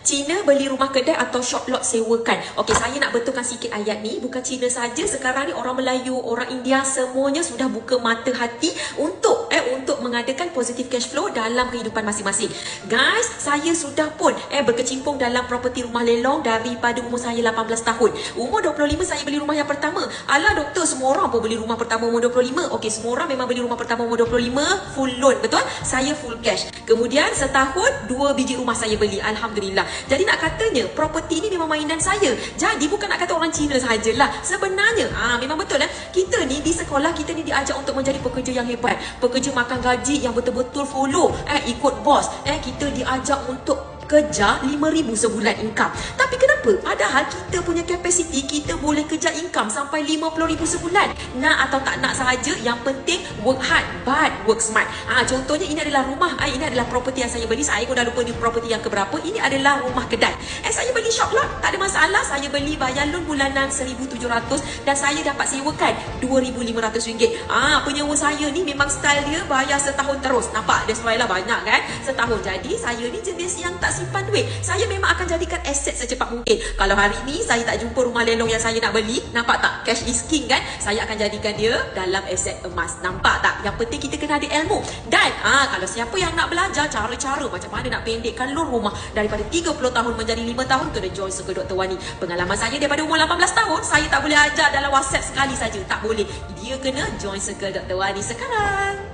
Cina beli rumah kedai atau shop lot sewakan. Okey, saya nak betulkan sikit ayat ni. Bukan Cina saja, sekarang ni orang Melayu, orang India semuanya sudah buka mata hati untuk mengadakan positive cash flow dalam kehidupan masing-masing. Guys, saya sudah pun berkecimpung dalam properti rumah lelong daripada umur saya 18 tahun. Umur 25 saya beli rumah yang pertama. Alah doktor, semua orang pun beli rumah pertama umur 25. Okey, semua orang memang beli rumah pertama umur 25 full loan, betul? Saya full cash. Kemudian setahun 2 biji rumah saya beli, alhamdulillah. Jadi nak katanya properti ni memang mainan saya. Jadi bukan nak kata orang Cina sajalah. Sebenarnya memang betul kita ni di sekolah, kita ni diajar untuk menjadi pekerja yang hebat, pekerja makan gaji yang betul-betul follow ikut bos. Kita diajar untuk kejar 5,000 sebulan income. Tapi kenapa? Padahal kita punya kapasiti, kita boleh kejar income sampai 50,000 sebulan. Nak atau tak nak sahaja, yang penting work hard but work smart. Contohnya ini adalah rumah, ini adalah properti yang saya beli. Saya pun dah lupa ni properti yang keberapa. Ini adalah rumah kedai. Saya beli shop lot, tak ada masalah. Saya beli bayar loan bulanan 1,700 dan saya dapat sewakan RM2,500. Penyewa saya ni memang style dia bayar setahun terus. Nampak? That's why lah banyak kan? Setahun. Jadi saya ni jenis yang tak simpan duit. Saya memang akan jadikan aset secepat mungkin. Kalau hari ni saya tak jumpa rumah lelong yang saya nak beli, nampak tak? Cash is king kan? Saya akan jadikan dia dalam aset emas. Nampak tak? Yang penting kita kena ada ilmu. Dan kalau siapa yang nak belajar cara-cara macam mana nak pendekkan loan rumah daripada 30 tahun menjadi 5 tahun, kena join Circle Dr. Wani. Pengalaman saya daripada umur 18 tahun, saya tak boleh ajar dalam WhatsApp sekali saja. Tak boleh. Dia kena join Circle Dr. Wani sekarang.